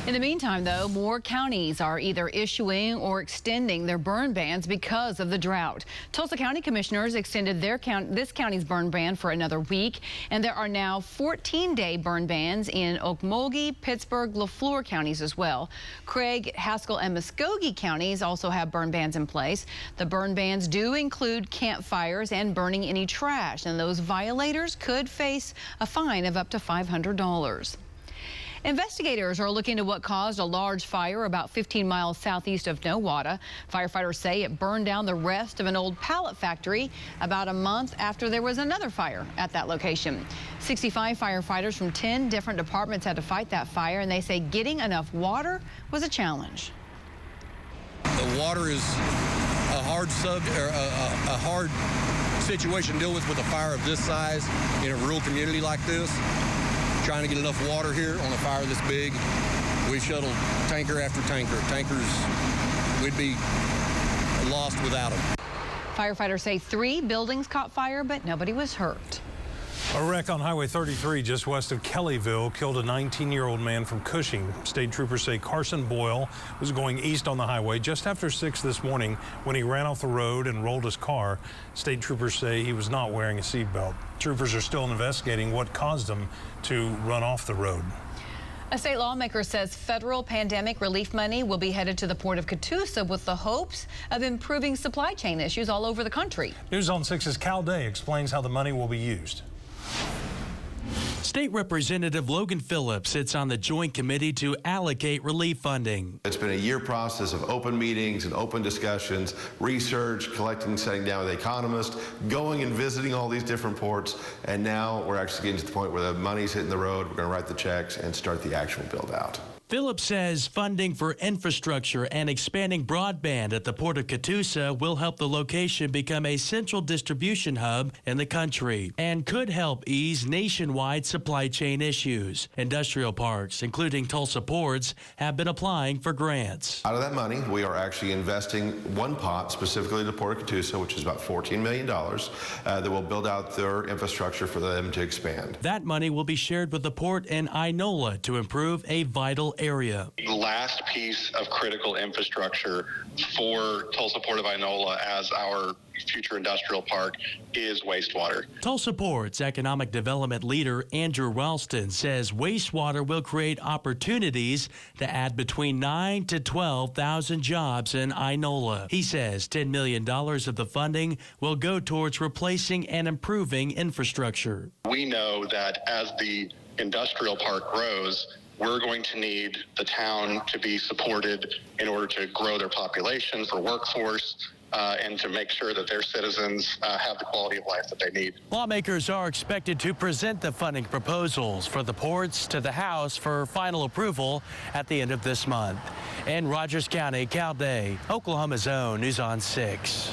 In the meantime, though, more counties are either issuing or extending their burn bans because of the drought. Tulsa County commissioners extended this county's burn ban for another week, and there are now 14-day burn bans in Okmulgee, Pittsburgh, LaFleur counties as well. Craig, Haskell, and Muskogee counties also have burn bans in place. The burn bans do include campfires and burning any trash, and those violators could face a fine of up to $500. Investigators are looking into what caused a large fire about 15 miles southeast of Inola. Firefighters say it burned down the rest of an old pallet factory about a month after there was another fire at that location. 65 firefighters from 10 different departments had to fight that fire, and they say getting enough water was a challenge. The water is a hard situation to deal with a fire of this size in a rural community like this. Trying to get enough water here on a fire this big. We shuttled tanker after tanker. Tankers, we'd be lost without them. Firefighters say 3 buildings caught fire, but nobody was hurt. A wreck on Highway 33 just west of Kellyville killed a 19-year-old man from Cushing. State troopers say Carson Boyle was going east on the highway just after 6 this morning when he ran off the road and rolled his car. State troopers say he was not wearing a seatbelt. Troopers are still investigating what caused him to run off the road. A state lawmaker says federal pandemic relief money will be headed to the port of Catoosa with the hopes of improving supply chain issues all over the country. News on 6's Cal Day explains how the money will be used. State Representative Logan Phillips sits on the Joint Committee to allocate relief funding. It's been a year process of open meetings and open discussions, research, collecting, sitting down with economists, going and visiting all these different ports, and now we're actually getting to the point where the money's hitting the road. We're going to write the checks and start the actual build out. Phillips says funding for infrastructure and expanding broadband at the Port of Catoosa will help the location become a central distribution hub in the country and could help ease nationwide supply chain issues. Industrial parks, including Tulsa ports, have been applying for grants. Out of that money, we are actually investing one pot specifically to the Port of Catoosa, which is about $14 million, that will build out their infrastructure for them to expand. That money will be shared with the port in Inola to improve a vital area. The last piece of critical infrastructure for Tulsa Port of Inola as our future industrial park is wastewater. Tulsa Port's economic development leader Andrew Ralston says wastewater will create opportunities to add between 9,000 to 12,000 jobs in Inola. He says $10 million of the funding will go towards replacing and improving infrastructure. We know that as the industrial park grows, we're going to need the town to be supported in order to grow their population for workforce and to make sure that their citizens have the quality of life that they need. Lawmakers are expected to present the funding proposals for the ports to the House for final approval at the end of this month. In Rogers County, Cal Day, Oklahoma's own News on 6.